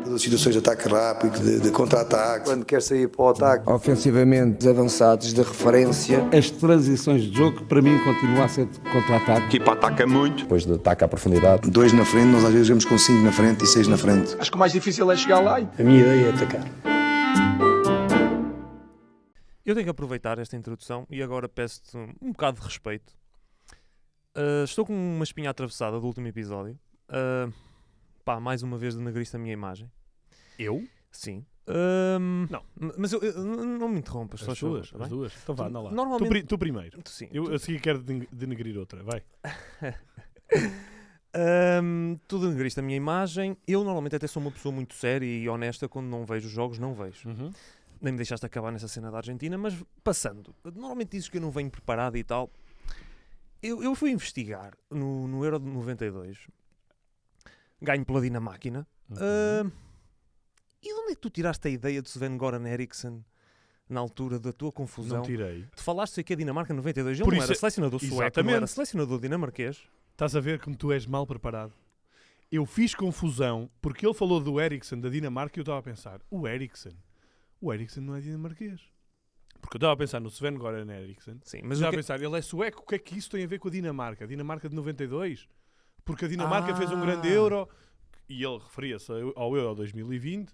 das situações de ataque rápido, de contra-ataque. Quando quer sair para o ataque. Ofensivamente, avançados de referência. As transições de jogo, para mim, continua a ser de contra-ataque. A equipa ataca muito. Depois de ataque à profundidade. 2 na frente, nós às vezes vemos com 5 na frente e 6 na frente. Acho que o mais difícil é chegar lá. A minha ideia é atacar. Eu tenho que aproveitar esta introdução e agora peço-te um bocado de respeito. Estou com uma espinha atravessada do último episódio. Mais uma vez denegriste a minha imagem. Eu? Sim. Não. Mas não me interrompas. As duas. Então vá, anda lá. Normalmente... Tu primeiro. Sim. Eu a seguir quero denegrir outra. Vai. Tu denegriste a minha imagem. Eu normalmente até sou uma pessoa muito séria e honesta. Quando não vejo jogos, não vejo. Uhum. Nem me deixaste acabar nessa cena da Argentina, mas passando. Normalmente dizes que eu não venho preparado e tal. Eu fui investigar no Euro de 92. Ganho pela Dinamáquina. Uhum. E de onde é que tu tiraste a ideia de Sven-Goran Eriksson na altura da tua confusão? Não tirei. Tu falaste aqui a Dinamarca 92. Ele Por não isso era selecionador sueco, exatamente. não era selecionador dinamarquês. Estás a ver como tu és mal preparado. Eu fiz confusão porque ele falou do Eriksson da Dinamarca e eu estava a pensar, o Eriksson não é dinamarquês. Porque eu estava a pensar no Sven-Goran Eriksson. Sim, mas estava a pensar, ele é sueco, o que é que isso tem a ver com a Dinamarca? A Dinamarca de 92? Porque a Dinamarca fez um grande Euro e ele referia-se ao Euro 2020,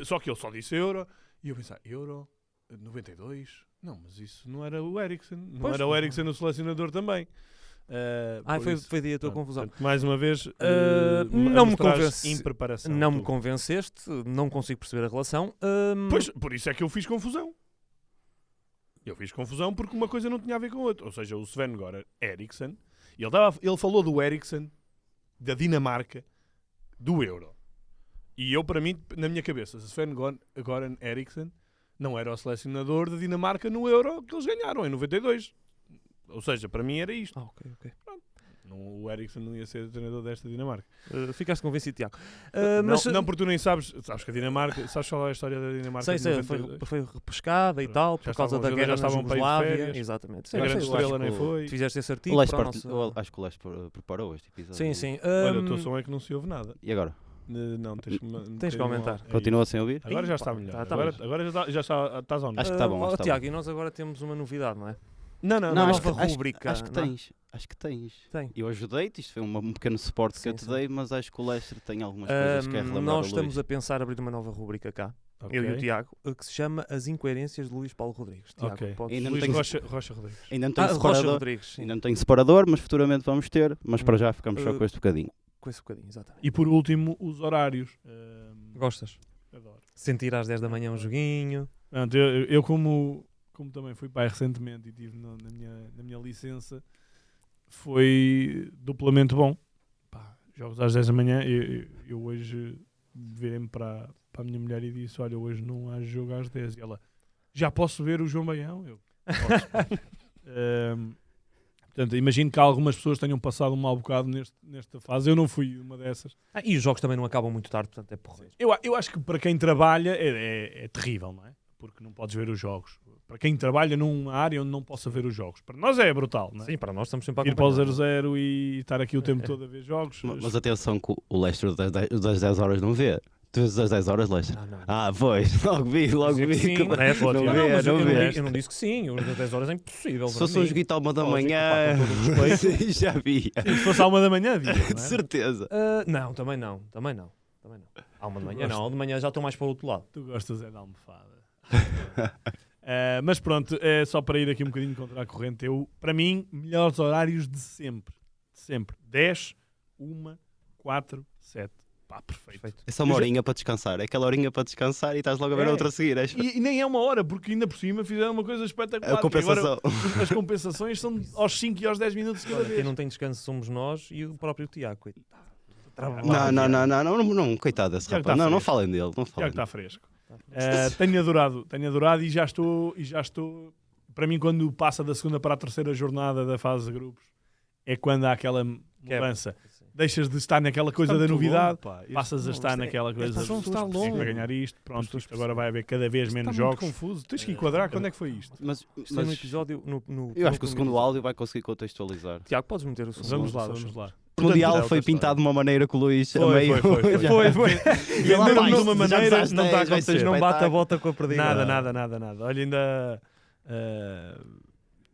só que ele só disse Euro e eu pensava, Euro 92? Não, mas isso não era o Eriksson. Não era o Eriksson o selecionador também. Foi daí a tua confusão. Portanto, mais uma vez, não me convence. Impreparação. Não me convenceste, não consigo perceber a relação. Pois, por isso é que eu fiz confusão. Eu fiz confusão porque uma coisa não tinha a ver com a outra. Ou seja, o Sven-Goran Eriksson, ele falou do Eriksson, da Dinamarca, do Euro. E eu, para mim, na minha cabeça, Sven-Goran Eriksson não era o selecionador da Dinamarca no Euro que eles ganharam em 92. Ou seja, para mim era isto. Ok. Pronto. O Eriksson não ia ser o treinador desta Dinamarca. Ficaste convencido, Tiago. Não, porque tu nem sabes que a Dinamarca... Sabes falar a história da Dinamarca? Sei, foi repescada e tal, por causa da guerra na Jugoslávia. Exatamente. A grande estrela nem foi. Fizeste esse artigo. Acho que o Leste preparou este episódio. Sim. Olha, o teu som é que não se ouve nada. E agora? Não, tens que aumentar. Continua sem ouvir? Agora já está melhor. Agora já estás on. Acho que está bom. Tiago, e nós agora temos uma novidade, não é? Não, nova rubrica. Acho que tens. Acho que tens. Tem. Eu ajudei-te, isto foi um pequeno suporte que eu te dei, mas acho que o Lester tem algumas coisas que é relembrar. Nós estamos a pensar abrir uma nova rubrica cá, eu e o Tiago, que se chama As Incoerências de Luís Paulo Rodrigues. Tiago, Rocha Rodrigues. Ainda não tenho separador. Rocha Rodrigues, ainda não tenho separador, mas futuramente vamos ter. Mas para já ficamos só com este bocadinho. Com esse bocadinho, exatamente. E por último, os horários. Gostas? Adoro. Sentir às 10 da manhã um joguinho. Pronto, eu como também fui pai recentemente e estive na minha licença, foi duplamente bom. Jogos às 10 da manhã, eu hoje virei-me para a minha mulher e disse, olha, hoje não há jogo às 10. E ela, já posso ver o João Baião? Eu, posso. Portanto, imagino que algumas pessoas tenham passado um mau bocado nesta fase. Eu não fui uma dessas. E os jogos também não acabam muito tarde, portanto é porreiro. Eu acho que para quem trabalha é terrível, não é? Porque não podes ver os jogos. Para quem trabalha numa área onde não possa ver os jogos. Para nós é brutal, não é? Sim, para nós estamos sempre a ir para o 0-0 e estar aqui o tempo todo a ver jogos. Mas atenção que o Lester das 10 horas não vê. Tu vês das 10 horas, Lester? Não. Pois. Logo vi. Sim, Não eu não disse que sim. Os das 10 horas é impossível. Se fosse um joguito à 1 da manhã, já via. Se fosse à 1 da manhã, via. De certeza. Não, também não. À 1 da manhã não. À 1 da manhã já estou mais para o outro lado. Tu gostas é da almofada. Mas pronto, é só para ir aqui um bocadinho contra a corrente. Para mim, melhores horários de sempre. 10, 1, 4, 7. Perfeito. É só uma horinha para descansar. É aquela horinha para descansar e estás logo a ver a outra a seguir. E nem é uma hora, porque ainda por cima fizeram uma coisa espetacular. A compensação. Agora, as compensações são aos 5 e aos 10 minutos cada vez. Quem não tem descanso somos nós e o próprio Tiago. Não, coitado desse rapaz. Não falem dele. Já que está fresco. Tenho adorado e já estou. Para mim, quando passa da segunda para a terceira jornada da fase de grupos, é quando há aquela mudança. Deixas de estar naquela coisa da novidade, passas a estar naquela coisa para ganhar isto. Pronto, isto agora vai haver cada vez menos jogos. Está muito confuso. Tens que enquadrar quando é que foi isto. Mas no episódio. Eu acho que o segundo áudio vai conseguir contextualizar. Tiago, podes meter o som? Vamos lá. Mundial outra foi história. pintado de uma maneira que o Luís a Foi, meio... foi. E venderam de uma maneira, já não está a vai ser acontecer. Não bate a bota com a perdida. Nada. Olha,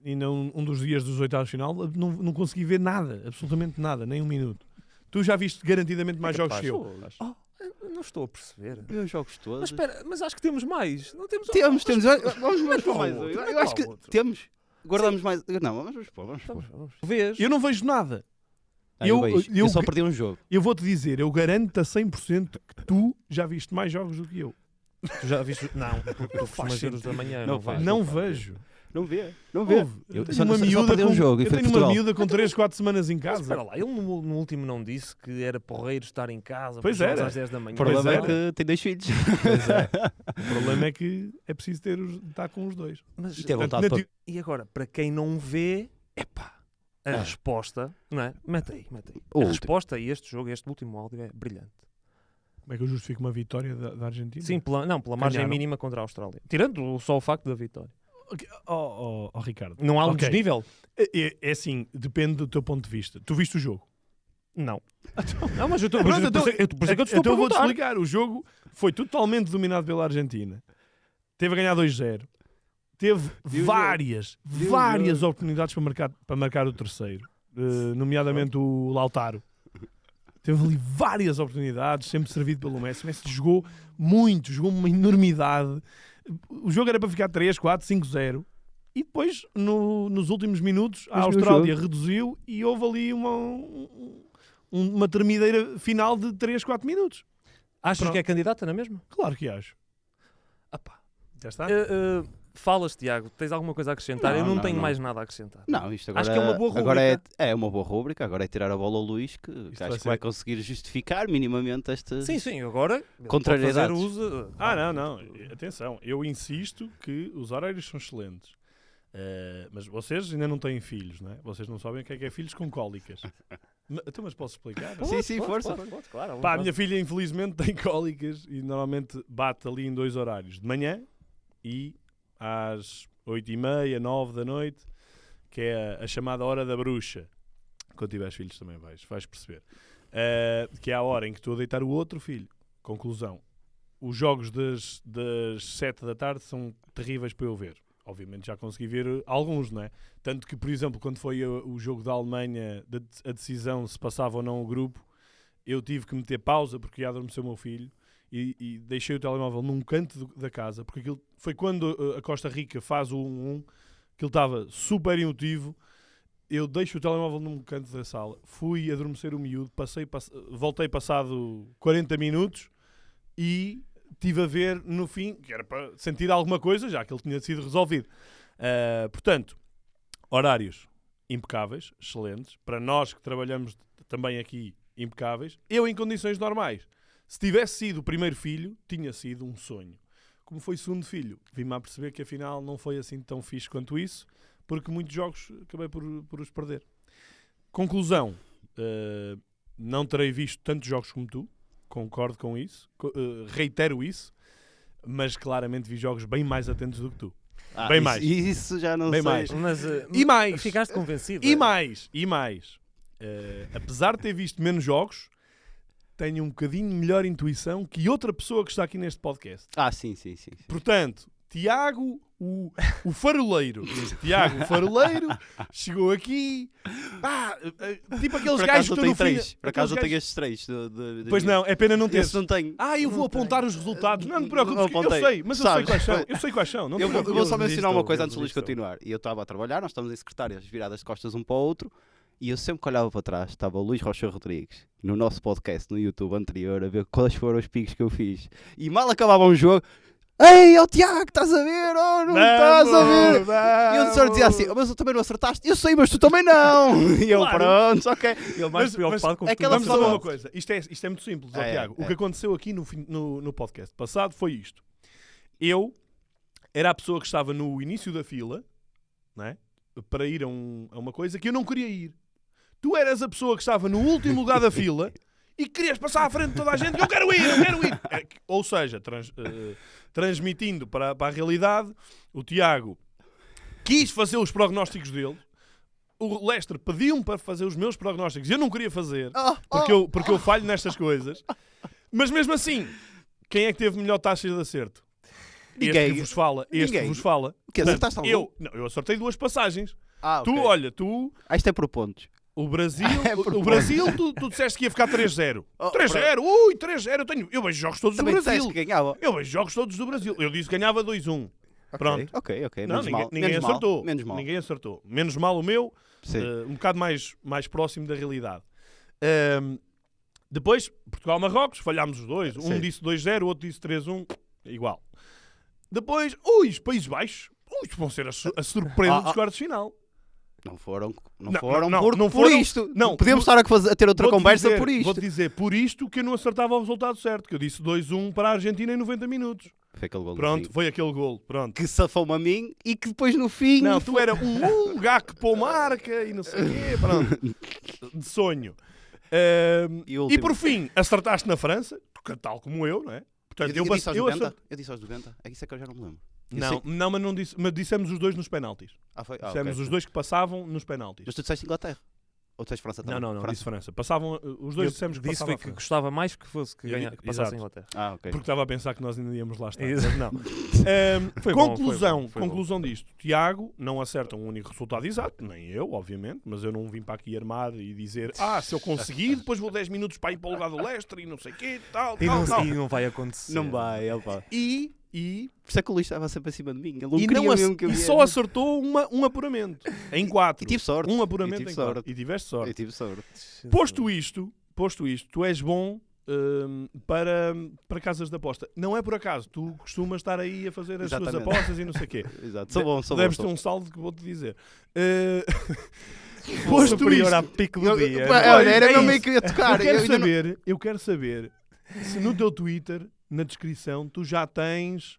ainda um dos dias dos oitavos de final, não consegui ver nada, absolutamente nada, nem um minuto. Tu já viste garantidamente mais jogos que eu. Não estou a perceber. Eu jogos todos. Mas espera, mas acho que temos mais. Não temos? Temos. Vamos Mete para lá mais o um. outro, Eu acho que temos. Guardamos mais... Não, vamos pôr. Vês? Eu não vejo nada. Eu só perdi um jogo. Eu vou-te dizer, eu garanto-te a 100% que tu já viste mais jogos do que eu. Tu já viste? Não, porque tu faz costumas ver os da manhã. Não Não, faz. vais. Não vejo. Não vê. Houve. Eu tenho só uma miúda perdi um jogo e eu foi tenho Portugal. uma miúda com 3, 4 semanas em Mas casa. espera lá, ele no último não disse que era porreiro estar em casa Pois por jogos era. às 10 da manhã. O problema Pois é era. que tem 2 filhos. O problema é que é preciso estar com os dois. Mas, E ter Portanto, vontade para... e agora, para quem não vê, epá, a Ah. resposta, não é? Mete aí. O A último. resposta a este jogo, a este último áudio é brilhante. Como é que eu justifico uma vitória da Argentina? Sim, pela margem Ganharam. mínima contra a Austrália. Tirando só o facto da vitória. Ricardo. Não há um Ok. desnível? É assim, depende do teu ponto de vista. Tu viste o jogo? Não. Não, mas eu estou... Pronto, Por isso é que eu te estou a então vou-te perguntar. explicar. O jogo foi totalmente dominado pela Argentina. Teve a ganhar 2-0. Teve várias oportunidades para marcar o terceiro. Nomeadamente o Lautaro. Teve ali várias oportunidades, sempre servido pelo Messi. O Messi jogou muito, jogou uma enormidade. O jogo era para ficar 3, 4, 5-0. E depois, nos últimos minutos, a Austrália reduziu e houve ali uma termideira final de 3, 4 minutos. Achas Pronto. que é candidata, não é mesmo? Claro que acho. Ah pá. Já está? Falas, Tiago, tens alguma coisa a acrescentar? Eu não tenho mais nada a acrescentar. Não, isto agora, Acho que é uma boa rúbrica. agora é uma boa rúbrica. Agora é tirar a bola ao Luís, que vai acho que ser- vai conseguir justificar minimamente esta... Sim, agora Contrariedades. pode fazer uso. Não. Atenção, eu insisto que os horários são excelentes. Mas vocês ainda não têm filhos, não é? Vocês não sabem o que é filhos com cólicas. Mas posso explicar? Sim, força. Pode, claro. Pá, a minha filha infelizmente tem cólicas e normalmente bate ali em 2 horários. De manhã e às 8h30, 9 da noite, que é a chamada hora da bruxa. Quando tiveres filhos também vais perceber. Que é a hora em que estou a deitar o outro filho. Conclusão. Os jogos das 7 da tarde são terríveis para eu ver. Obviamente já consegui ver alguns, não é? Tanto que, por exemplo, quando foi o jogo da Alemanha, a decisão se passava ou não o grupo, eu tive que meter pausa porque ia adormecer o meu filho e deixei o telemóvel num canto da casa, porque aquilo foi quando a Costa Rica faz o 1-1, que ele estava super emotivo. Eu deixo o telemóvel num canto da sala, fui adormecer o miúdo, voltei passado 40 minutos e estive a ver no fim, que era para sentir alguma coisa, já que ele tinha sido resolvido. Portanto, horários impecáveis, excelentes, para nós que trabalhamos também aqui, impecáveis. Eu, em condições normais, se tivesse sido o primeiro filho, tinha sido um sonho. Como foi o segundo filho, vim-me a perceber que afinal não foi assim tão fixe quanto isso, porque muitos jogos acabei por os perder. Conclusão, não terei visto tantos jogos como tu, concordo com isso, reitero isso, mas claramente vi jogos bem mais atentos do que tu. Bem isso, mais. Isso já não Bem sei. mais. Mas, E mais. Ficaste convencido? E mais. Apesar de ter visto menos jogos, tenho um bocadinho melhor intuição que outra pessoa que está aqui neste podcast. Sim. Portanto, Tiago, o faroleiro. Tiago, o faroleiro, chegou aqui. Tipo aqueles Por gajos acaso que eu estão tenho no fim. 3. Por acaso eu aqueles tenho estes 3. gajos- Pois não, é pena não ter. Esse não tenho. Eu vou apontar os resultados. Não te Não preocupes, eu apontei. sei, mas eu sei Sabes. quais são. Eu sei quais são. Não te Eu preocupes. vou só mencionar uma coisa eles antes do Luís listam. continuar. E eu estava a trabalhar, nós estamos em secretárias viradas de costas um para o outro, e eu sempre que olhava para trás estava o Luís Rocha Rodrigues no nosso podcast no YouTube anterior a ver quais foram os picos que eu fiz. E mal acabava um jogo, ei, é o Tiago, estás a ver? Oh, não estás a ver? E eu só dizia assim, mas tu também não acertaste? Eu sei, mas tu também não. E eu, pronto, ok. Ele mais preocupado com o que tu aquela Vamos pessoa- saber uma coisa. Isto é muito simples, ó, É, Tiago. é. O que aconteceu aqui no podcast passado foi isto. Eu era a pessoa que estava no início da fila, não é? Para ir a uma coisa que eu não queria ir. Tu eras a pessoa que estava no último lugar da fila e querias passar à frente de toda a gente. Eu quero ir. Ou seja, transmitindo para a realidade, o Tiago quis fazer os prognósticos dele. o Leicester pediu-me para fazer os meus prognósticos e eu não queria fazer, porque eu falho nestas coisas. Mas mesmo assim, quem é que teve melhor taxa de acerto? Ninguém. Este que vos fala. Este que vos fala. O quê? Acertaste algum? Eu acertei 2 passagens. Ok. Tu, Isto é por pontos. o Brasil, É por o Brasil tu disseste que ia ficar 3-0. Oh, 3-0, 3-0. Eu vejo jogos todos Também do disseste Brasil. que ganhava. Eu vejo jogos todos do Brasil. Eu disse que ganhava 2-1. Pronto. Ok. Não, Menos mal. ninguém Menos mal. acertou. Menos mal. Ninguém acertou. Menos mal o meu, Sim. um bocado mais próximo da realidade. Depois, Portugal-Marrocos, falhámos os dois. Um Sim. disse 2-0, o outro disse 3-1. Igual. Depois, os Países Baixos. Vão ser a surpresa dos quartos de final. Não foram Não, por não foram- isto. não, Podemos estar a ter outra Vou-te conversa dizer- por isto. Vou-te dizer, por isto que eu não acertava o resultado certo. Que eu disse 2-1 para a Argentina em 90 minutos. Foi aquele gol Pronto, foi aquele gol. Pronto. que safou-me a mim e que depois no fim... Não, tu era um gato pô marca e não sei o quê. Pronto. De sonho. E E último. por fim, acertaste na França, tal como eu, não é? Portanto, Eu disse aos eu 90? acertei- Eu disse aos 90? É isso é que eu já não me lembro. Eu Não, sei- não, mas não disse, mas dissemos os dois nos penaltis. foi? Dissemos ok. os dois que passavam nos penaltis. Mas tu disseste Inglaterra? Ou disseste França também? Não, França. disse França. Passavam, os dois dissemos que disse passava foi a que França. gostava mais que fosse que, Eu ganha, di- que passasse exato. a Inglaterra. Ok. Porque estava a pensar que nós ainda íamos lá estar. Exato. Mas não. Foi bom, Conclusão, foi bom. conclusão disto. Tiago não acerta um único resultado exato, nem eu, obviamente, mas eu não vim para aqui armar e dizer se eu conseguir, depois vou 10 minutos para ir para o lugar do Leicester e não sei o quê, tal. E não vai acontecer. Não vai, opa. E Por isso é que o Luís estava sempre acima de mim. Ele não queria não mesmo que eu e viesse. só acertou um apuramento em 4. E tive sorte. Um apuramento E tive em 4. sorte. E tiveste sorte. Eu tive sorte. Posto isto, tu és bom para casas de aposta. Não é por acaso, tu costumas estar aí a fazer as suas Exatamente. apostas e não sei o quê. Exato. Sou bom, sou Deves bom. ter um saldo que vou-te dizer. Posto superior isto, à pico do dia. Olha, era é mesmo isso. meio que eu ia tocar. Eu quero saber se no teu Twitter, na descrição, tu já tens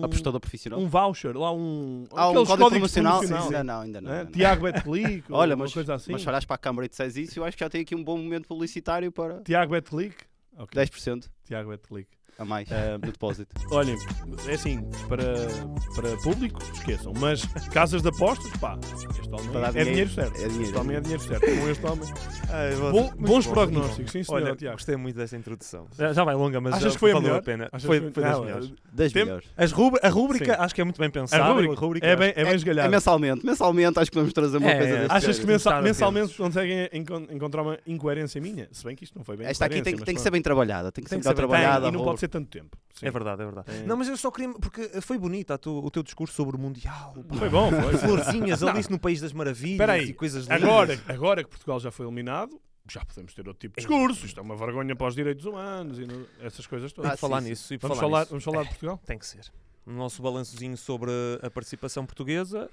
Apostador profissional? um voucher, lá um aqueles código códigos promocional? promocionais. Ainda não. Né? ainda não. Tiago Betclic, Olha, uma mas, coisa assim. mas se olhares para a câmara e disseres isso, eu acho que já tem aqui um bom momento publicitário para Tiago Betclic? Ok. 10% Tiago Betclic. a mais no depósito. Olhem, é assim, para público, esqueçam. Mas casas de apostas, pá, este homem Para dar é dinheiro certo. É dinheiro. Este homem é dinheiro certo. Com este homem. Muito Bons bom, prognósticos, muito sim, bom. senhor, Olha, Tiago. gostei muito desta introdução. Já vai longa, mas Achas já que foi a valeu melhor? a pena. Achas Foi que foi- das não, melhores. Das Tem- melhores. A rúbrica Sim. acho que é muito bem A pensada. rúbrica é bem É esgalhada. mensalmente. Mensalmente acho que vamos trazer uma É, coisa desse Achas que género. Estar mensalmente atentos. conseguem encontrar uma incoerência minha? Se bem que isto não foi bem Esta aqui tem incoerência, que mas ser bem trabalhada. Tem que ser Tem que melhor ser bem- trabalhada. e não Raul. pode ser tanto tempo. Sim. É verdade, é verdade. É. Não, mas eu só queria. Porque foi bonito o teu discurso sobre o Mundial. Foi bom, foi. Florzinhas ali no País das Maravilhas Espera aí, e coisas lindas. agora que Portugal já foi eliminado, já podemos ter outro tipo de discurso. Isto é uma vergonha para os direitos humanos e essas coisas todas. E falar sim, nisso. E Vamos falar falar, nisso. vamos falar de Portugal? Tem que ser. No nosso balançozinho sobre a participação portuguesa,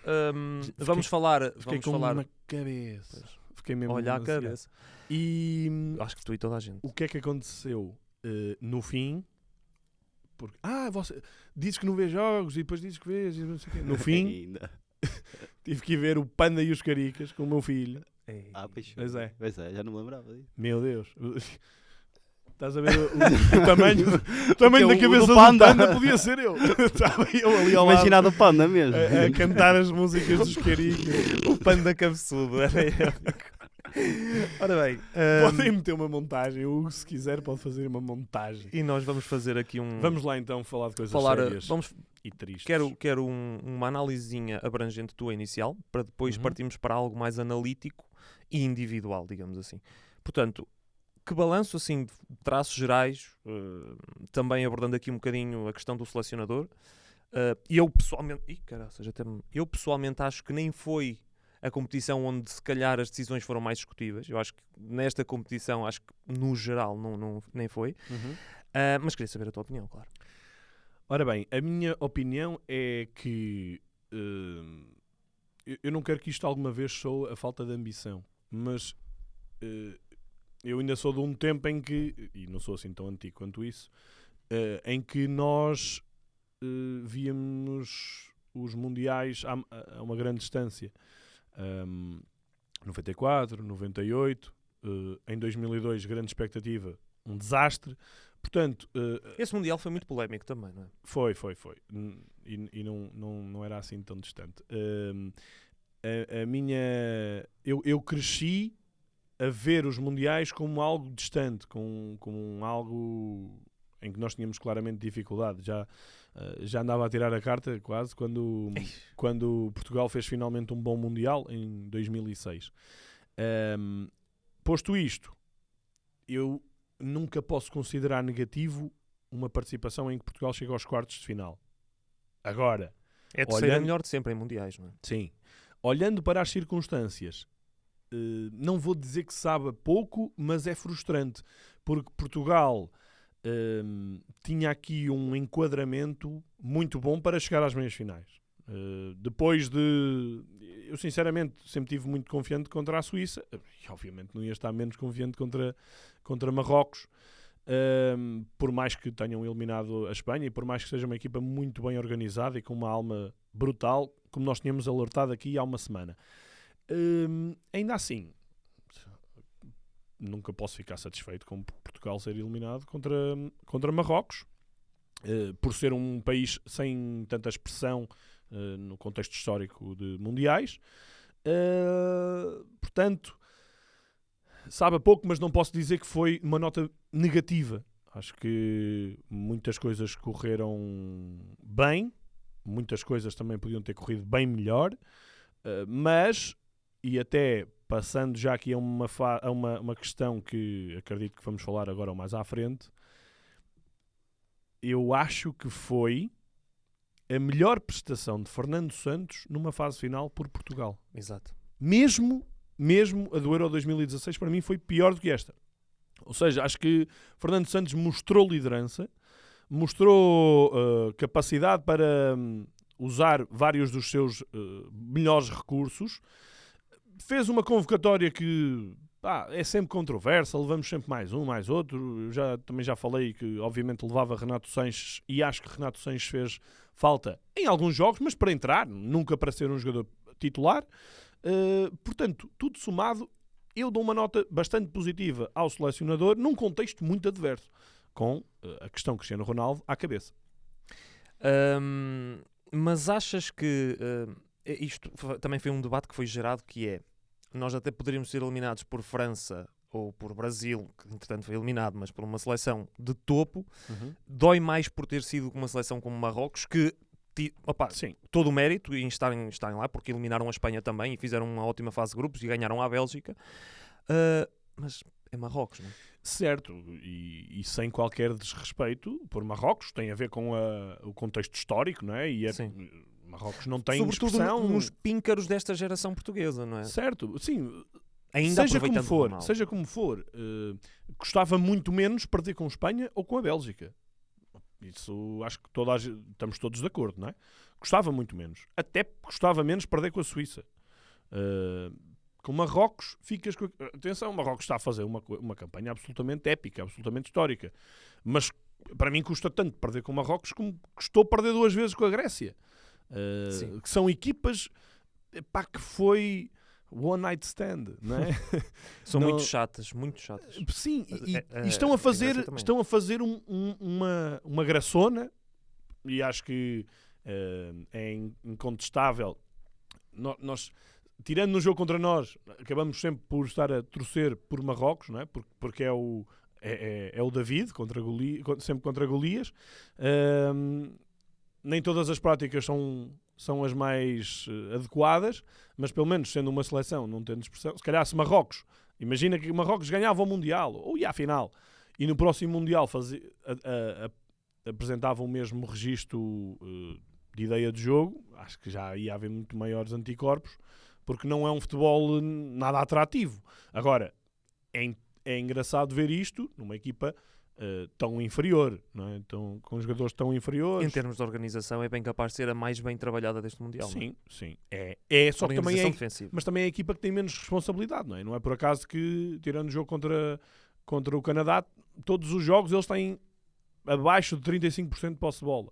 vamos falar. Fiquei Vamos com falar. uma cabeça. Fiquei mesmo Olha a demasiado. cabeça. E Acho que tu e toda a gente. o que é que aconteceu no fim? Porque, você dizes que não vê jogos e depois dizes que vês. E não sei o quê. No fim, Ainda. tive que ir ver o Panda e os Caricas com o meu filho. Pois. Pois é. Pois é, já não me lembrava disso. Meu Deus. Estás a ver o tamanho Porque da o cabeça do do Panda. Panda podia ser eu. Estava eu ali ao lado Imaginado o panda mesmo. a cantar as músicas dos Caricas. O panda cabeçudo. Era épico. Ora bem. Podem meter uma montagem. O Hugo, se quiser, pode fazer uma montagem. E nós vamos fazer aqui um. Vamos lá então falar de coisas falar. sérias Vamos, e tristes. quero uma análisezinha abrangente tua inicial, para depois Uhum. partirmos para algo mais analítico e individual, digamos assim. Portanto, que balanço, assim, de traços gerais, também abordando aqui um bocadinho a questão do selecionador. Eu pessoalmente acho que nem foi a competição onde se calhar as decisões foram mais discutíveis. Eu acho que nesta competição, acho que no geral nem foi. Uhum. Mas queria saber a tua opinião, claro. Ora bem, a minha opinião é que eu não quero que isto alguma vez soe a falta de ambição, mas eu ainda sou de um tempo em que, e não sou assim tão antigo quanto isso, em que nós víamos os mundiais a uma grande distância. 94, 98, em 2002 grande expectativa, um desastre. Portanto, Esse Mundial foi muito polémico também, não é? foi. E não era assim tão distante. a minha... Eu cresci a ver os mundiais como algo distante, como algo em que nós tínhamos claramente dificuldade. Já andava a tirar a carta quase quando Portugal fez finalmente um bom mundial em 2006. Posto isto, eu nunca posso considerar negativo uma participação em que Portugal chega aos quartos de final. Agora, É a terceira melhor de sempre em mundiais, não é? sim, olhando para as circunstâncias, não vou dizer que sabe a pouco, mas é frustrante, porque Portugal tinha aqui um enquadramento muito bom para chegar às meias finais. Depois de... Eu sinceramente sempre estive muito confiante contra a Suíça, e obviamente não ia estar menos confiante contra Marrocos, por mais que tenham eliminado a Espanha e por mais que seja uma equipa muito bem organizada e com uma alma brutal, como nós tínhamos alertado aqui há uma semana. Ainda assim, nunca posso ficar satisfeito com Portugal ser eliminado contra Marrocos, por ser um país sem tanta expressão no contexto histórico de mundiais. Portanto, sabe a pouco, mas não posso dizer que foi uma nota negativa. Acho que muitas coisas correram bem, muitas coisas também podiam ter corrido bem melhor, mas, e até passando já aqui a uma questão que acredito que vamos falar agora ou mais à frente, eu acho que foi a melhor prestação de Fernando Santos numa fase final por Portugal. Exato. Mesmo a do Euro 2016, para mim, foi pior do que esta. Ou seja, acho que Fernando Santos mostrou liderança, mostrou capacidade para usar vários dos seus melhores recursos, fez uma convocatória que é sempre controversa, levamos sempre mais um, mais outro. Também já falei que, obviamente, levava Renato Sanches e acho que Renato Sanches fez falta em alguns jogos, mas para entrar, nunca para ser um jogador titular. Portanto, tudo somado, eu dou uma nota bastante positiva ao selecionador num contexto muito adverso, com a questão Cristiano Ronaldo à cabeça. Mas achas que isto também foi um debate que foi gerado, que é, nós até poderíamos ser eliminados por França ou por Brasil, que entretanto foi eliminado, mas por uma seleção de topo, dói mais por ter sido uma seleção como Marrocos, que Sim. todo o mérito em estarem lá, porque eliminaram a Espanha também e fizeram uma ótima fase de grupos e ganharam a Bélgica, mas é Marrocos, não é? Certo, e sem qualquer desrespeito por Marrocos, tem a ver com o contexto histórico, não é? Sim. Marrocos não tem Sobretudo expressão... nos píncaros desta geração portuguesa, não é? Certo, sim. Ainda Seja como for, gostava muito menos perder com a Espanha ou com a Bélgica. Isso acho que estamos todos de acordo, não é? Gostava muito menos. Até gostava menos perder com a Suíça. Com Marrocos, ficas com... Atenção, Marrocos está a fazer uma campanha absolutamente épica, absolutamente histórica. Mas para mim custa tanto perder com Marrocos como custou perder 2 vezes com a Grécia. Que são equipas que foi one night stand, não é? São muito chatas, muito chatas. Sim, e estão a fazer uma graçona, e acho que é incontestável. Nós, tirando no jogo contra nós, acabamos sempre por estar a torcer por Marrocos, não é? Porque é o David, sempre contra Golias. Nem todas as práticas são as mais adequadas, mas pelo menos sendo uma seleção, não tendo expressão, se calhar se Marrocos, imagina que Marrocos ganhava o Mundial, ou ia à final, e no próximo Mundial apresentava o mesmo registro de ideia de jogo, acho que já ia haver muito maiores anticorpos, porque não é um futebol nada atrativo. Agora, é engraçado ver isto numa equipa tão inferior, não é? Com jogadores tão inferiores. Em termos de organização, é bem capaz de ser a mais bem trabalhada deste Mundial. Sim, sim. Só que também mas também é a equipa que tem menos responsabilidade, não é? Não é por acaso que, tirando o jogo contra o Canadá, todos os jogos eles têm abaixo de 35% de posse de bola.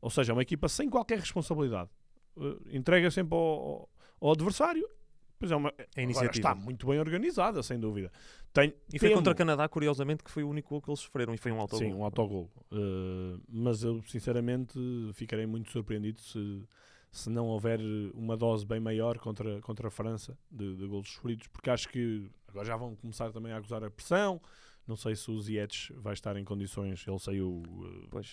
Ou seja, é uma equipa sem qualquer responsabilidade. Entrega sempre ao adversário. Pois agora está muito bem organizada, sem dúvida. Foi contra o Canadá, curiosamente, que foi o único gol que eles sofreram, e foi um autogol. Sim, um autogol. Mas eu, sinceramente, ficarei muito surpreendido se não houver uma dose bem maior contra a França de golos sofridos, porque acho que agora já vão começar também a acusar a pressão. Não sei se o Ziyech vai estar em condições, ele saiu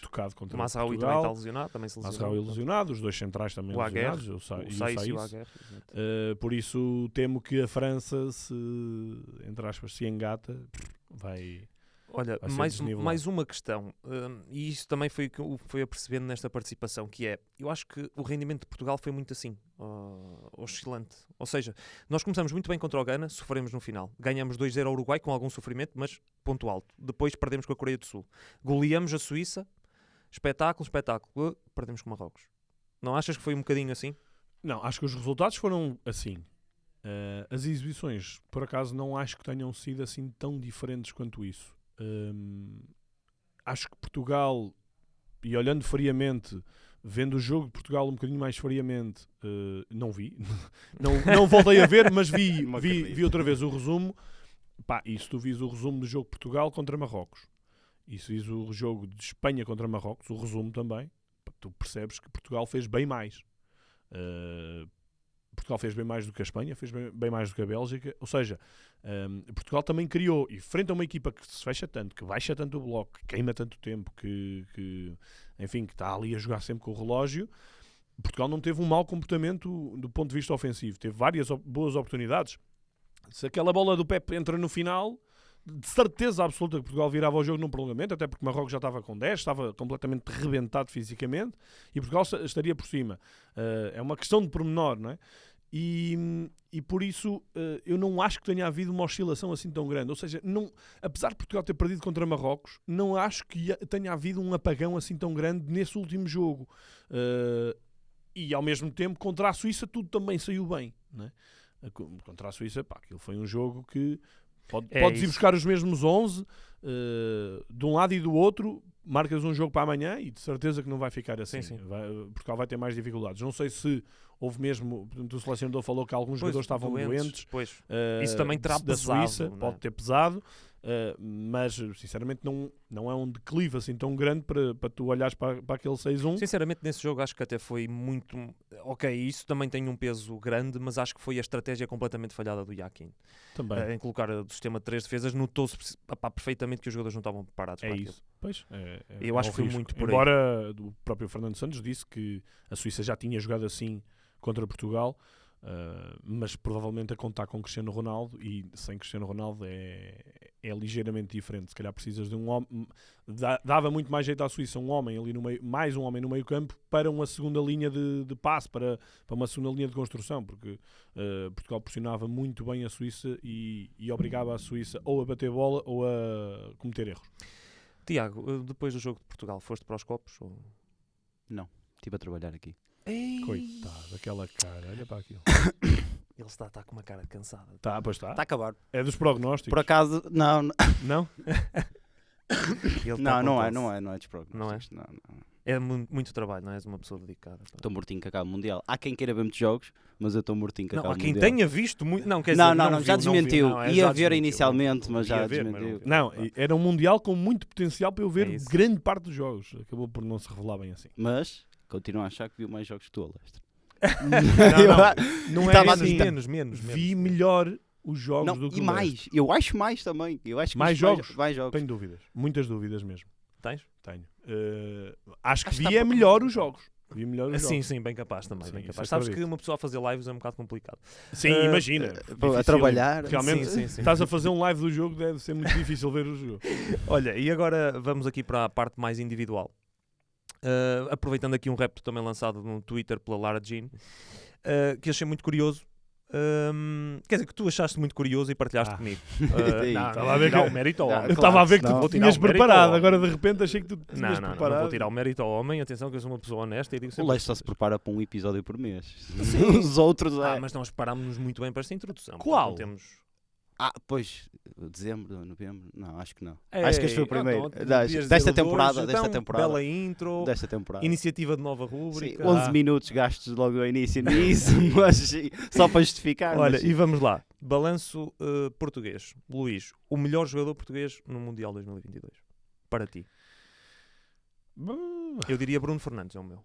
tocado contra o Mazraoui também Portugal. está lesionado, também se lesionou. Mazraoui lesionado, os dois centrais também o lesionados, Aguerre, o Saïs Saïs. e o Aguerre. Por isso temo que a França, se, entre aspas, se engata, vai... Olha, Vai ser mais desnivelado. uma questão, e isso também foi o que eu fui apercebendo nesta participação, que é, eu acho que o rendimento de Portugal foi muito assim, oscilante. Ou seja, nós começamos muito bem contra o Ghana, sofremos no final. Ganhamos 2-0 ao Uruguai com algum sofrimento, mas ponto alto. Depois perdemos com a Coreia do Sul. Goleamos a Suíça, espetáculo, perdemos com Marrocos. Não achas que foi um bocadinho assim? Não, acho que os resultados foram assim. As exibições, por acaso, não acho que tenham sido assim tão diferentes quanto isso. Acho que Portugal, e olhando friamente, vendo o jogo de Portugal um bocadinho mais friamente, não vi, não voltei a ver, mas vi outra vez o resumo. Pá, e se tu vis o resumo do jogo de Portugal contra Marrocos, e se vis o jogo de Espanha contra Marrocos, o resumo também, pá, tu percebes que Portugal fez bem mais. Portugal fez bem mais do que a Espanha, fez bem mais do que a Bélgica, ou seja, Portugal também criou, e frente a uma equipa que se fecha tanto, que baixa tanto o bloco, que queima tanto tempo, enfim, que está ali a jogar sempre com o relógio, Portugal não teve um mau comportamento do ponto de vista ofensivo, teve várias boas oportunidades. Se aquela bola do Pepe entra no final, de certeza absoluta que Portugal virava o jogo num prolongamento, até porque Marrocos já estava com 10, estava completamente rebentado fisicamente, e Portugal estaria por cima. É uma questão de pormenor, não é? E por isso eu não acho que tenha havido uma oscilação assim tão grande. Ou seja, apesar de Portugal ter perdido contra Marrocos, não acho que tenha havido um apagão assim tão grande nesse último jogo. E ao mesmo tempo, contra a Suíça, tudo também saiu bem, não é? Contra a Suíça, pá, aquilo foi um jogo que podes ir buscar os mesmos 11 de um lado e do outro, marcas um jogo para amanhã e de certeza que não vai ficar assim. Sim. Portugal vai ter mais dificuldades. Não sei se houve mesmo, o selecionador falou que alguns jogadores estavam doentes. Isso também terá da pesado, Suíça, não é? pode ter pesado, mas sinceramente não é um declive assim tão grande para tu olhares para aquele 6-1. Sinceramente, nesse jogo acho que até foi muito... Ok, isso também tem um peso grande, mas acho que foi a estratégia completamente falhada do Yakin. Também. Em colocar o sistema de 3 defesas, notou-se perfeitamente que os jogadores não estavam preparados para aquilo. Isso. Pois, Eu acho que foi risco. muito por aí. Embora o próprio Fernando Santos disse que a Suíça já tinha jogado assim contra Portugal, mas provavelmente a contar com Cristiano Ronaldo, e sem Cristiano Ronaldo é ligeiramente diferente. Se calhar precisas de um homem, dava muito mais jeito à Suíça um homem ali no meio, mais um homem no meio campo para uma segunda linha de passe, para uma segunda linha de construção, porque Portugal pressionava muito bem a Suíça e obrigava a Suíça ou a bater bola ou a cometer erros. Tiago, depois do jogo de Portugal, foste para os copos? Ou... Não, estive a trabalhar aqui. Ei! Coitado, aquela cara, olha para aquilo. Ele está com uma cara cansada. Pois está. Está a acabar. É dos prognósticos. Por acaso, não. Não? Não é dos prognósticos. Não. É muito trabalho, não és uma pessoa dedicada. Estou mortinho que acaba o Mundial. Há quem queira ver muitos jogos, mas eu estou mortinho que Não, acaba há o quem Mundial. tenha visto muito. Não, quer dizer, Não, já desmentiu. já Ia ver desmentiu. inicialmente, mas já Ia ver, desmentiu. Não, era um Mundial com muito potencial para eu ver isso. grande parte dos jogos. Acabou por não se revelar bem assim. Mas continuo a achar que viu mais jogos que tu, Alestre. Não é Estava menos. Vi melhor os jogos do que e o mais. resto. Eu acho mais também. Eu acho que Mais vi jogos? Mais jogos. Tenho dúvidas. Muitas dúvidas mesmo. Tens? Tenho. Acho que Acho que vi está melhor os jogos. Vi melhor os Sim, jogos. sim, bem capaz também. Sim, bem isso capaz. Sabes acredito. que uma pessoa a fazer lives é um bocado complicado. Sim, imagina. a Difícil. trabalhar. Realmente, Sim. estás a fazer um live do jogo, deve ser muito difícil ver o jogo. Olha, e agora vamos aqui para a parte mais individual. Aproveitando aqui um repto também lançado no Twitter pela Lara Jean, que achei muito curioso. Quer dizer, que tu achaste muito curioso e partilhaste comigo. Estava a ver tirar que- o mérito ao homem. Eu estava a ver que não. tu Vou tirar tinhas o mérito preparado, ao agora de repente achei que tu tinhas Não preparado. vou tirar o mérito ao homem. Atenção que eu sou uma pessoa honesta e digo O sempre Leste só as se coisas. prepara para um episódio por mês. Sim. Os outros Mas nós preparámos-nos muito bem para esta introdução. Qual? Portanto, não temos... Pois, dezembro, novembro, não, acho que não. Ei, Acho que este foi o primeiro. então, Desta podias dizer os temporada, dois, desta então, temporada. Bela intro, Desta temporada. iniciativa de nova Sim, rúbrica. 11 minutos gastos logo ao início nisso, mas sim, só para justificar. Olha, mas sim. e vamos lá. Balanço português. Luís, o melhor jogador português no Mundial 2022. Para ti. Eu diria Bruno Fernandes, é o meu.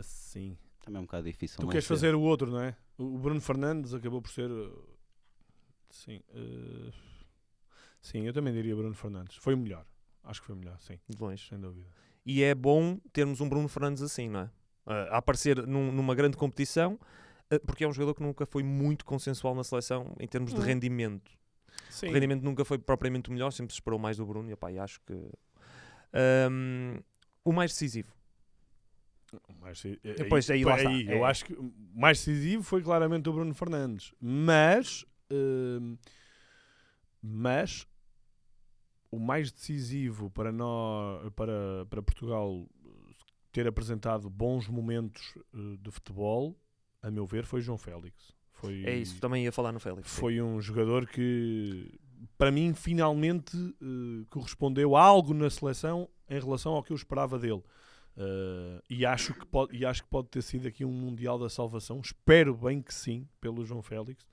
Sim. Também é um bocado difícil. Tu não queres ser. fazer o outro, não é? O Bruno Fernandes acabou por ser... sim. Sim, eu também diria Bruno Fernandes. Foi o melhor. Acho que foi o melhor, sim. De longe. Sem dúvida. E é bom termos um Bruno Fernandes assim, não é? A aparecer numa grande competição, porque é um jogador que nunca foi muito consensual na seleção em termos de rendimento. Sim. O rendimento nunca foi propriamente o melhor, sempre se esperou mais do Bruno. E, opá, e acho que... o mais decisivo. Depois, aí lá está. Eu acho que o mais decisivo foi claramente o Bruno Fernandes. Mas o mais decisivo para Portugal ter apresentado bons momentos de futebol, a meu ver, foi João Félix. É isso, também ia falar no Félix. Foi um jogador que, para mim, finalmente correspondeu a algo na seleção em relação ao que eu esperava dele. E acho que pode ter sido aqui um Mundial da Salvação. Espero bem que sim, pelo João Félix.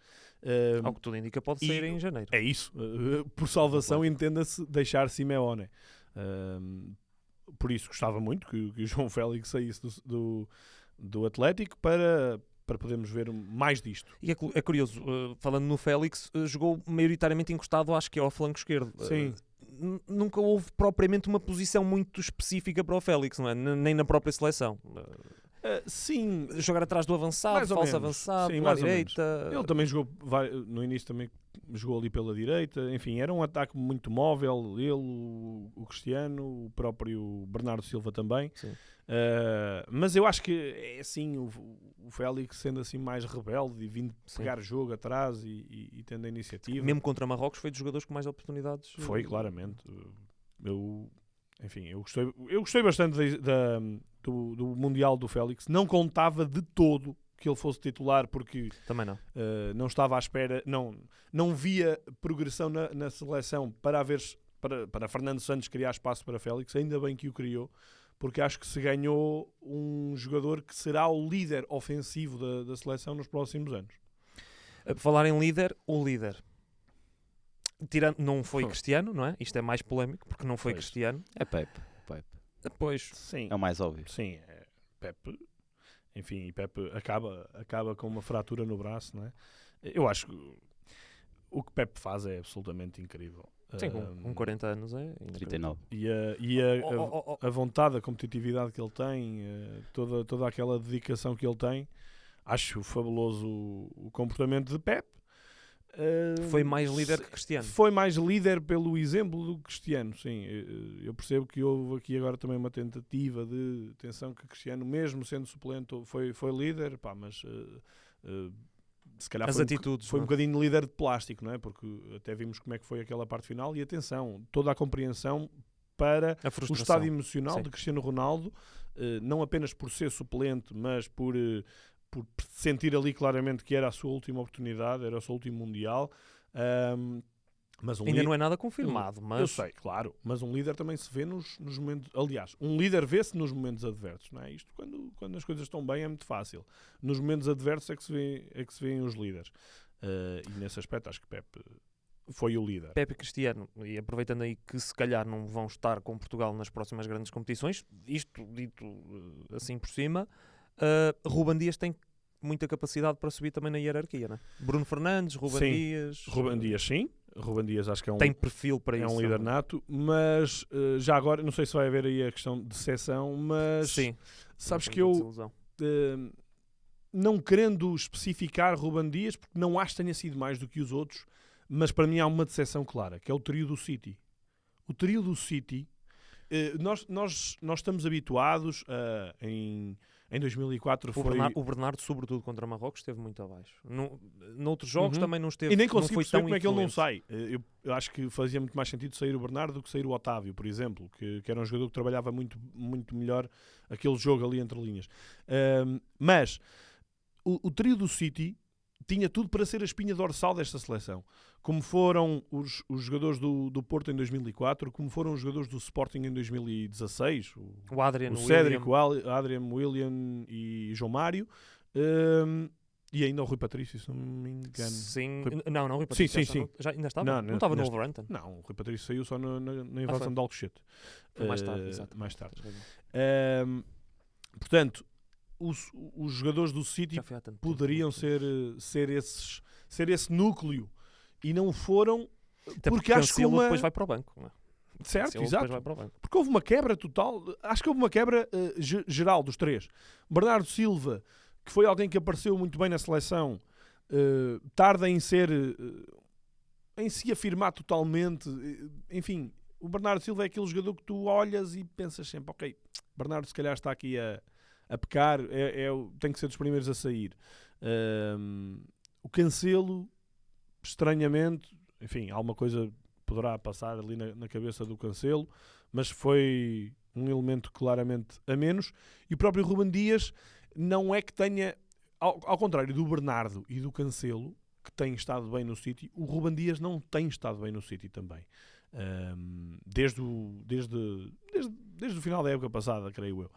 Ao que tudo indica, pode sair em janeiro. É isso. Por salvação, entenda-se deixar Simeone. Por isso, gostava muito que o João Félix saísse do Atlético para podermos ver mais disto. E é curioso, falando no Félix, jogou maioritariamente encostado, acho que é ao flanco esquerdo. Sim. Nunca houve propriamente uma posição muito específica para o Félix, não é? Nem na própria seleção. Sim. Jogar atrás do avançado, Mais ou falso menos. avançado, Sim, à mais ou menos. direita. Ele também jogou, no início também jogou ali pela direita. Enfim, era um ataque muito móvel. Ele, o Cristiano, o próprio Bernardo Silva também. Sim. Mas eu acho que é assim, o Félix sendo assim mais rebelde e vindo pegar jogo atrás e tendo a iniciativa. Mesmo contra Marrocos foi dos jogadores com mais oportunidades. Foi, claramente. Eu gostei bastante do Mundial do Félix. Não contava de todo que ele fosse titular, porque também não estava à espera, não via progressão na seleção para Fernando Santos criar espaço para Félix. Ainda bem que o criou, porque acho que se ganhou um jogador que será o líder ofensivo da seleção nos próximos anos. Falar em líder, o líder. Não foi Cristiano, não é? Isto é mais polémico, porque não foi Cristiano. É Pepe. Pois. Sim. É o mais óbvio. Sim, é Pepe. Enfim, e Pepe acaba com uma fratura no braço, não é? Eu acho que o que Pepe faz é absolutamente incrível. Sim, com 40 anos é 39. E a vontade, a competitividade que ele tem, toda aquela dedicação que ele tem, acho fabuloso o comportamento de Pepe. Foi mais líder que Cristiano. Foi mais líder pelo exemplo do Cristiano, sim. Eu percebo que houve aqui agora também uma tentativa de atenção que Cristiano, mesmo sendo suplente, foi líder, mas se calhar as atitudes, foi um bocadinho líder de plástico, não é? Porque até vimos como é que foi aquela parte final e atenção, toda a compreensão para o estado emocional de Cristiano Ronaldo, não apenas por ser suplente, mas por sentir ali claramente que era a sua última oportunidade, era o seu último Mundial. Mas ainda não é nada confirmado, mas... Eu sei, claro, mas um líder também se vê nos momentos... Aliás, um líder vê-se nos momentos adversos, não é? Isto quando as coisas estão bem é muito fácil. Nos momentos adversos é que se vêem os líderes. E nesse aspecto acho que Pepe foi o líder. Pepe e Cristiano, e aproveitando aí que se calhar não vão estar com Portugal nas próximas grandes competições, isto dito assim por cima, Ruben Dias tem muita capacidade para subir também na hierarquia, não é? Bruno Fernandes, Ruben Dias... Ruben Dias, sim. Ruben Dias acho que tem perfil para isso. É um líder nato, mas já agora, não sei se vai haver aí a questão de seção, mas sim, sabes que eu não querendo especificar Ruben Dias, porque não acho que tenha sido mais do que os outros, mas para mim há uma decepção clara, que é o trio do City. O trio do City, nós estamos habituados em 2004 o Bernardo, sobretudo contra Marrocos, esteve muito abaixo. Noutros jogos também não esteve. E nem consegui perceber como é que ele não sai. Eu acho que fazia muito mais sentido sair o Bernardo do que sair o Otávio, por exemplo, que era um jogador que trabalhava muito, muito melhor aquele jogo ali entre linhas. Mas o trio do City tinha tudo para ser a espinha dorsal desta seleção. Como foram os jogadores do Porto em 2004, como foram os jogadores do Sporting em 2016. O Adrian, o Cédric, o Adrian, William e João Mário. E ainda o Rui Patrício, se não me engano. Sim, não, Rui Patrício já ainda estava? Não estava no Wolverhampton? Não, o Rui Patrício saiu só na invasão de Alcochete. Mais tarde, exato. Mais tarde. Portanto, os jogadores do City Já foi há tanto tempo. poderiam ser esse núcleo e não foram, Até porque acho que Cancelo depois vai para o banco. Não é? certo, Cancelo exato, depois vai para o banco. porque houve uma quebra total, acho que houve uma quebra geral dos três. Bernardo Silva, que foi alguém que apareceu muito bem na seleção, tarda em ser em se afirmar totalmente, enfim, o Bernardo Silva é aquele jogador que tu olhas e pensas sempre, ok, Bernardo se calhar está aqui a pecar, tem que ser dos primeiros a sair. O Cancelo, estranhamente, enfim, alguma coisa poderá passar ali na cabeça do Cancelo, mas foi um elemento claramente a menos. E o próprio Ruben Dias não é que tenha, ao contrário do Bernardo e do Cancelo, que têm estado bem no City, o Ruben Dias não tem estado bem no City também. Desde o final da época passada, creio eu.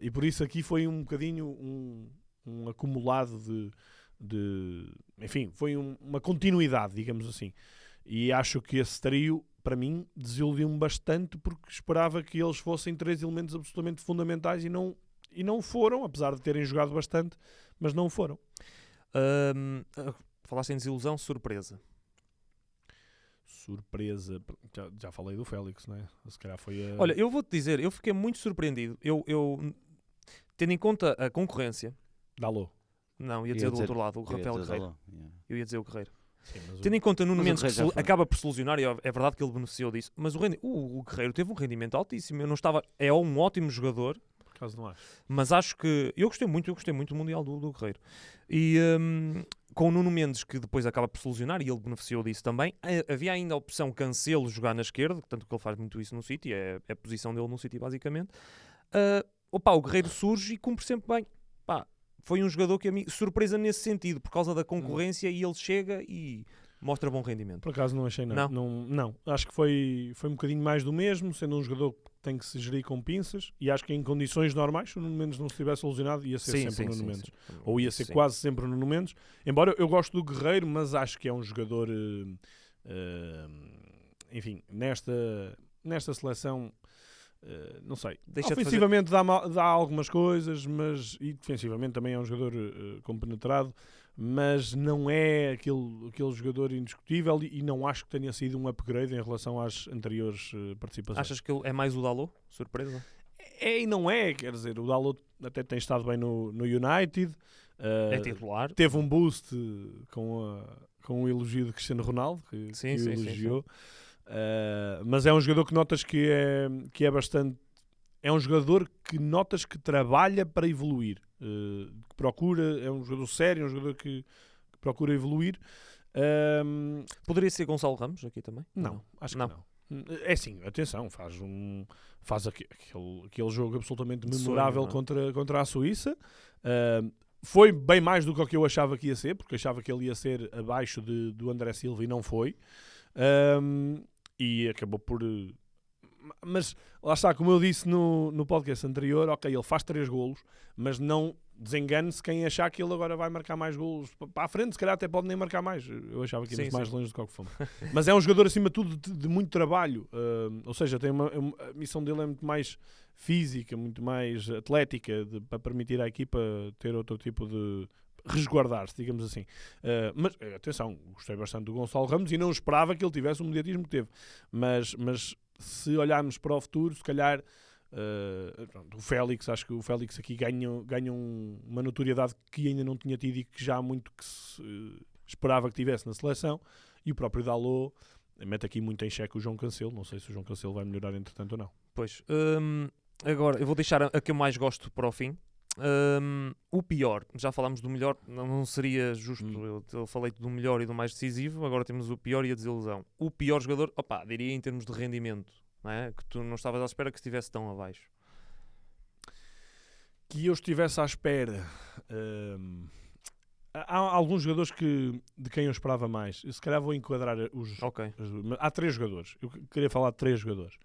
E por isso aqui foi um bocadinho um acumulado enfim, foi uma continuidade, digamos assim. E acho que esse trio, para mim, desiludiu-me bastante, porque esperava que eles fossem três elementos absolutamente fundamentais e não foram, apesar de terem jogado bastante, mas não foram. Falaste em desilusão, surpresa. Surpresa, já falei do Félix, não é? Se calhar foi a... Olha, eu vou-te dizer, eu fiquei muito surpreendido. Eu tendo em conta a concorrência, Dalot. não, ia dizer do outro lado, o Rafael Guerreiro. Eu ia dizer o Guerreiro. Sim, mas Tendo em conta Nuno Mas o Mendes que Guerreiro já foi. acaba por se lesionar, e é verdade que ele beneficiou disso, mas o Guerreiro teve um rendimento altíssimo. É um ótimo jogador, por acaso não acho. mas acho que eu gostei muito do Mundial do Guerreiro. E com o Nuno Mendes, que depois acaba por se lesionar, e ele beneficiou disso também, havia ainda a opção Cancelo jogar na esquerda, tanto que ele faz muito isso no City, é a posição dele no City basicamente. O Guerreiro surge e cumpre sempre bem. Foi um jogador que a mim, surpresa nesse sentido, por causa da concorrência, e ele chega e mostra bom rendimento. Por acaso não achei nada. Não. Acho que foi um bocadinho mais do mesmo, sendo um jogador que tem que se gerir com pinças, e acho que em condições normais, se o Nuno Mendes não se tivesse lesionado, ia ser sempre o Nuno Mendes. Ou ia ser quase sempre o Nuno Mendes. Embora eu gosto do Guerreiro, mas acho que é um jogador, enfim, nesta seleção... não sei, ofensivamente dá algumas coisas, e defensivamente também é um jogador compenetrado, mas não é aquele jogador indiscutível, e não acho que tenha sido um upgrade em relação às anteriores participações. Achas que ele é mais o Dalot? Surpresa? É e não é, quer dizer, o Dalot até tem estado bem no United, É titular. teve um boost com o elogio de Cristiano Ronaldo, que o elogiou. Mas é um jogador que notas que é bastante... É um jogador que notas que trabalha para evoluir. Que procura... É um jogador sério, é um jogador que procura evoluir. Poderia ser Gonçalo Ramos aqui também? Não, acho que não. É sim, atenção, faz aquele jogo absolutamente memorável contra a Suíça. Foi bem mais do que o que eu achava que ia ser, porque achava que ele ia ser abaixo do André Silva, e não foi. E acabou por... Mas lá está, como eu disse no podcast anterior, ok, ele faz 3 golos, mas não desengane-se quem achar que ele agora vai marcar mais golos para a frente, se calhar até pode nem marcar mais. Eu achava que íamos mais longe do que fomos. Mas é um jogador acima de tudo de muito trabalho, ou seja, a missão dele é muito mais física, muito mais atlética, para permitir à equipa ter outro tipo de... resguardar-se, digamos assim. Mas, atenção, gostei bastante do Gonçalo Ramos e não esperava que ele tivesse o mediatismo que teve. Mas se olharmos para o futuro, se calhar o Félix, acho que o Félix aqui ganha uma notoriedade que ainda não tinha tido e que já há muito que se esperava que tivesse na seleção. E o próprio Dalot mete aqui muito em xeque o João Cancelo. Não sei se o João Cancelo vai melhorar entretanto ou não. Pois. Agora, eu vou deixar a que eu mais gosto para o fim. O pior, já falámos do melhor, não seria justo, eu falei do melhor e do mais decisivo, agora temos o pior e a desilusão. O pior jogador, diria em termos de rendimento, não é? Que tu não estavas à espera que estivesse tão abaixo. Que eu estivesse à espera... há alguns jogadores de quem eu esperava mais. Eu se calhar vou enquadrar há 3 jogadores. Eu queria falar de 3 jogadores.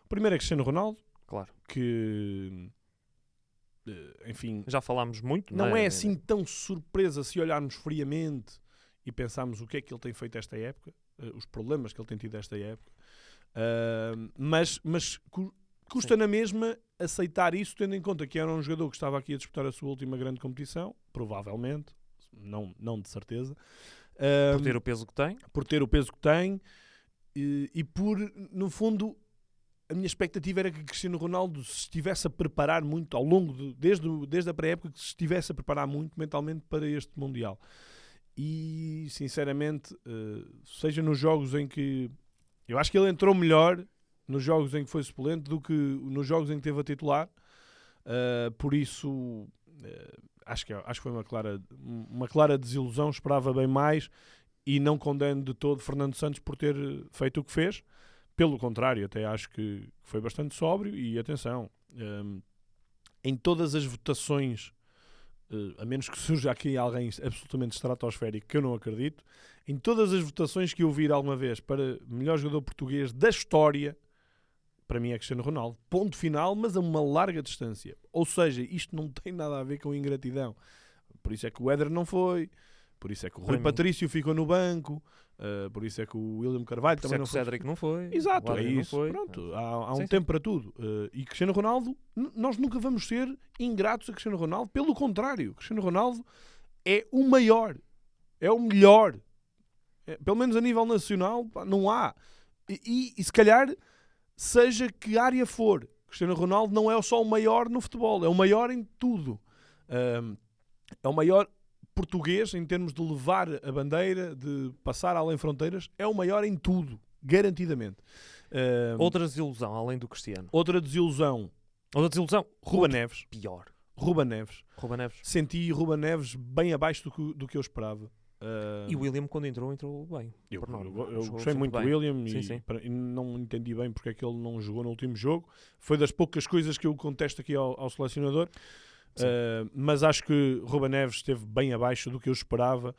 O primeiro é Cristiano Ronaldo. Claro. Que... enfim, já falámos muito. Não é assim tão surpresa se olharmos friamente e pensarmos o que é que ele tem feito esta época, os problemas que ele tem tido esta época, mas custa na mesma aceitar isso, tendo em conta que era um jogador que estava aqui a disputar a sua última grande competição, provavelmente, não de certeza. Por ter o peso que tem. Por ter o peso que tem e por, no fundo, a minha expectativa era que Cristiano Ronaldo se estivesse a preparar muito ao longo, desde a pré-época, que se estivesse a preparar muito mentalmente para este Mundial. E, sinceramente, seja nos jogos em que... Eu acho que ele entrou melhor nos jogos em que foi suplente do que nos jogos em que teve a titular. Por isso, acho que foi uma clara desilusão. Esperava bem mais e não condeno de todo Fernando Santos por ter feito o que fez. Pelo contrário, até acho que foi bastante sóbrio. E atenção, em todas as votações, a menos que surja aqui alguém absolutamente estratosférico, que eu não acredito, em todas as votações que eu vir alguma vez para melhor jogador português da história, para mim é Cristiano Ronaldo. Ponto final, mas a uma larga distância. Ou seja, isto não tem nada a ver com ingratidão. Por isso é que o Éder não foi, por isso é que o Rui Patrício ficou no banco, por isso é que o William Carvalho também não foi. O Cédric não foi. Exato, é não isso. foi. Pronto, há um tempo para tudo. E Cristiano Ronaldo, nós nunca vamos ser ingratos a Cristiano Ronaldo. Pelo contrário, Cristiano Ronaldo é o maior, é o melhor. Pelo menos a nível nacional, não há. E se calhar, seja que área for, Cristiano Ronaldo não é só o maior no futebol, é o maior em tudo. É o maior português em termos de levar a bandeira, de passar além fronteiras, é o maior em tudo, garantidamente. Outra desilusão, além do Cristiano. Outra desilusão. Ruben Neves. Pior. Ruben Neves. Senti Ruben Neves bem abaixo do que eu esperava. E o William, quando entrou bem. Eu gostei muito do William e não entendi bem porque é que ele não jogou no último jogo. Foi das poucas coisas que eu contesto aqui ao selecionador. Mas acho que Ruben Neves esteve bem abaixo do que eu esperava.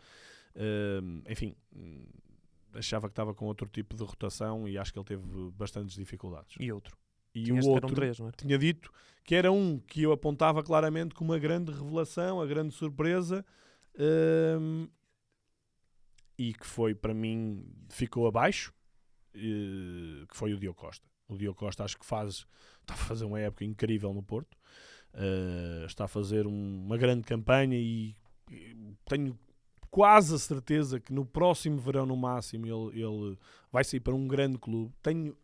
Enfim, achava que estava com outro tipo de rotação e acho que ele teve bastantes dificuldades. E outro? E o outro, tinha dito que era um que eu apontava claramente como uma grande revelação, a grande surpresa, e que foi, para mim, ficou abaixo, que foi o Diogo Costa. O Diogo Costa acho que está a fazer uma época incrível no Porto, está a fazer uma grande campanha e tenho quase a certeza que no próximo verão, no máximo, ele vai sair para um grande clube. Tenho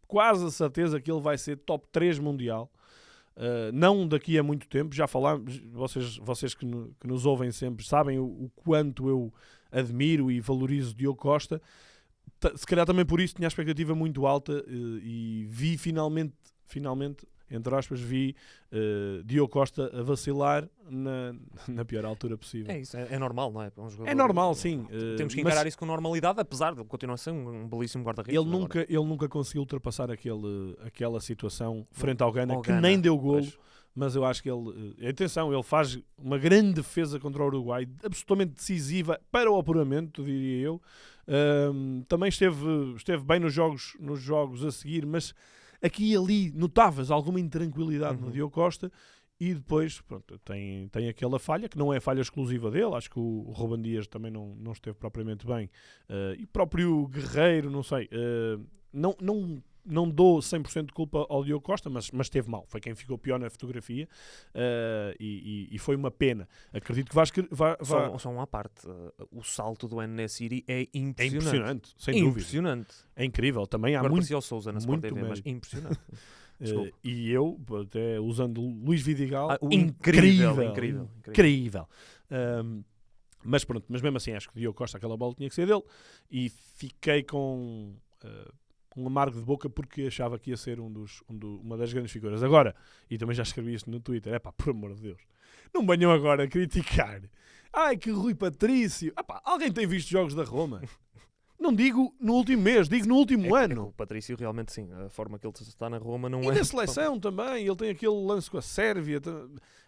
quase a certeza que ele vai ser top 3 mundial. Não daqui a muito tempo, já falámos, vocês que nos ouvem sempre sabem o quanto eu admiro e valorizo o Diogo Costa. Se calhar também por isso tinha a expectativa muito alta e vi finalmente, entre aspas, Diogo Costa a vacilar na pior altura possível. É isso, é normal, não é? É normal, sim. Temos que encarar isso com normalidade, apesar de continuar a ser um belíssimo guarda-redes. Ele nunca conseguiu ultrapassar aquela situação frente ao Ghana, que nem deu golo, mas eu acho que atenção, ele faz uma grande defesa contra o Uruguai, absolutamente decisiva para o apuramento, diria eu. Também esteve bem nos jogos a seguir, mas aqui e ali notavas alguma intranquilidade no Diogo Costa. E depois, pronto, tem aquela falha, que não é falha exclusiva dele. Acho que o Ruben Dias também não esteve propriamente bem. E próprio Guerreiro, não sei. Não dou 100% de culpa ao Diogo Costa, mas esteve mal. Foi quem ficou pior na fotografia. E foi uma pena. Acredito que Só uma parte. O salto do En-Nesyri é impressionante. É impressionante, sem dúvida. Impressionante. É incrível. Também há agora muito... Agora Sousa na Sport TV, mas impressionante. E eu, até usando Luís Vidigal, incrível. Mas pronto, mas mesmo assim acho que o Diogo Costa, aquela bola tinha que ser dele, e fiquei com um amargo de boca porque achava que ia ser uma das grandes figuras. Agora, e também já escrevi isto no Twitter, por amor de Deus, não venham agora a criticar. Ai, que Rui Patrício. Alguém tem visto jogos da Roma? Não digo no último mês, digo no último ano. O Patrício realmente sim, a forma que ele está na Roma não e é... E na seleção também, ele tem aquele lance com a Sérvia,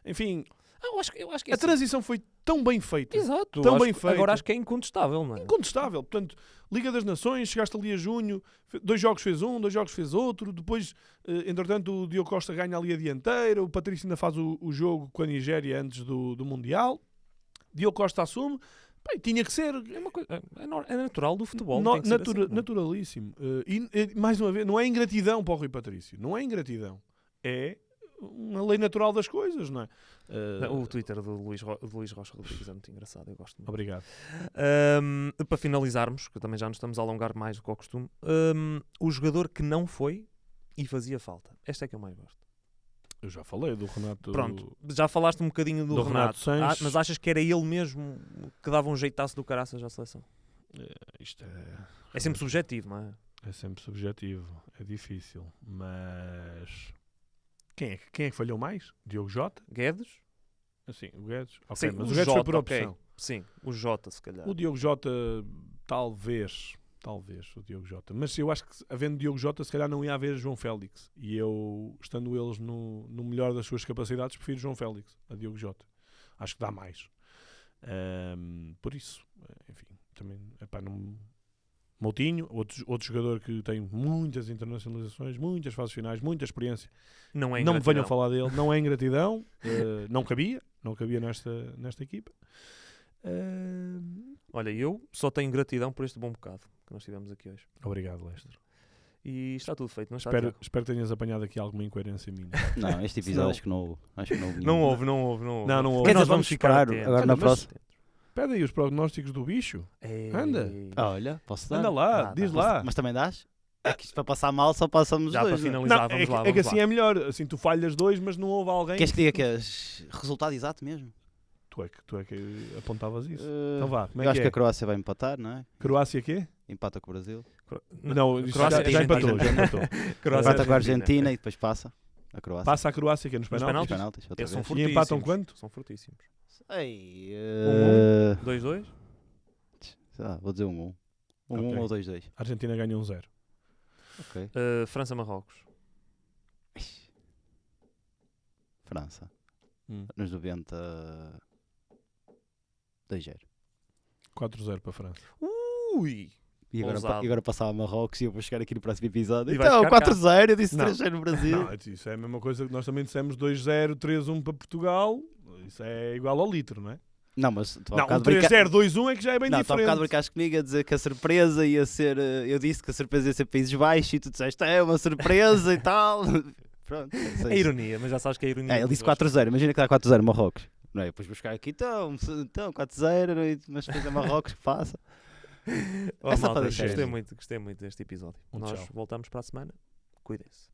enfim... Eu acho que a transição foi tão bem feita. Exato. Feita. Agora acho que é incontestável, não é? Incontestável. Portanto, Liga das Nações, chegaste ali a junho, 2 jogos fez um, 2 jogos fez outro, depois, entretanto, o Diogo Costa ganha ali a dianteira, o Patrício ainda faz o jogo com a Nigéria antes do Mundial, Diogo Costa assume, Bem, tinha que ser. É uma coisa, é natural do futebol. No- tem que ser assim, não é? naturalíssimo. Mais uma vez, não é ingratidão para o Rui Patrício. Não é ingratidão. É uma lei natural das coisas, não é? O Twitter do Luís Rocha Rodrigues é muito engraçado, eu gosto muito. Obrigado. Para finalizarmos, que também já nos estamos a alongar mais do que ao costume, o jogador que não foi e fazia falta. Esta é que eu mais gosto. Eu já falei do Renato. Pronto, já falaste um bocadinho do Do Renato, Renato Sanches. mas achas que era ele mesmo que dava um jeitaço do caraças à seleção? Isto É sempre subjetivo, não é? é sempre subjetivo. É difícil. Mas. Quem é que falhou mais? Diogo Jota? Guedes? Assim, o Guedes. Ok, Sim, mas o o Guedes foi Jota, por ok. opção. Sim, o Jota, se calhar. O Diogo Jota, talvez, o Diogo Jota. Mas eu acho que havendo Diogo Jota, se calhar não ia haver João Félix. E eu, estando eles no melhor das suas capacidades, prefiro João Félix a Diogo Jota. Acho que dá mais. Por isso, enfim, também, não... Moutinho, outro jogador que tem muitas internacionalizações, muitas fases finais, muita experiência. Não é Não me venham ingratidão. falar dele, não é ingratidão, não cabia nesta equipa. Olha, eu só tenho gratidão por este bom bocado que nós tivemos aqui hoje. Obrigado, Lester. E está tudo feito, não está? Espero Tiago? que tenhas apanhado aqui alguma incoerência minha. Não, este episódio Senão- acho que não houve. Acho que não houve. Não nenhum. houve. Não houve. Quer dizer, nós vamos ficar esperar atentos. agora na Olha, mas- próxima. Pede aí os prognósticos do bicho. Anda. Olha, posso dar? Anda lá, Dá, diz dá. lá. Mas também dás? É que isto para passar mal só passamos Já dois. para não é? finalizar, Não, vamos lá. é que vamos assim lá. é melhor. Assim tu falhas dois, mas não houve alguém. Queres que diga que é resultado exato mesmo? Tu é que apontavas isso. Então vá, como Eu é acho que que é? a Croácia vai empatar, não é? Croácia quê? Empata com o Brasil. Não, isso Croácia já e empatou. Argentina. Já empatou. Croácia Empata com a Argentina. Argentina e depois passa a Croácia. Passa a Croácia que é nos Nos penaltis. penaltis? Penaltis, outra Esses são vez. fortíssimos. empatam quanto? São fortíssimos. Ei, 2-2? sei lá, vou dizer 1-1. 1-1 Ok. ou 2-2. A Argentina ganha 1-0. Ok. França-Marrocos. França. Hum. Nos 90. 2-0. 4-0 para a França. Ui! E agora, Ousado. e agora passava a Marrocos e eu vou chegar aqui no próximo episódio. E vai Então, ficar cá. 4-0, eu disse Não. 3-0 no Brasil. Não, isso é a mesma coisa que nós também dissemos 2-0, 3-1 para Portugal. Isso é igual ao litro, não é? Não, mas tu há Não, bocado um brinca- 3-0, 2-1 é que já é bem Não, tu há diferente. bocado brincaste comigo a dizer que a surpresa ia ser. Eu disse que a surpresa ia ser Países Baixos e tu disseste é uma surpresa e tal. Pronto. É ironia, mas já sabes que é ironia. É, ele disse 4-0, imagina que dá 4-0 Marrocos. Não é? Depois buscar aqui, então 4-0, mas depois é Marrocos que passa. Oh, É só malta, para deixar. gostei muito deste episódio. Um Nós tchau. voltamos para a semana. Cuidem-se.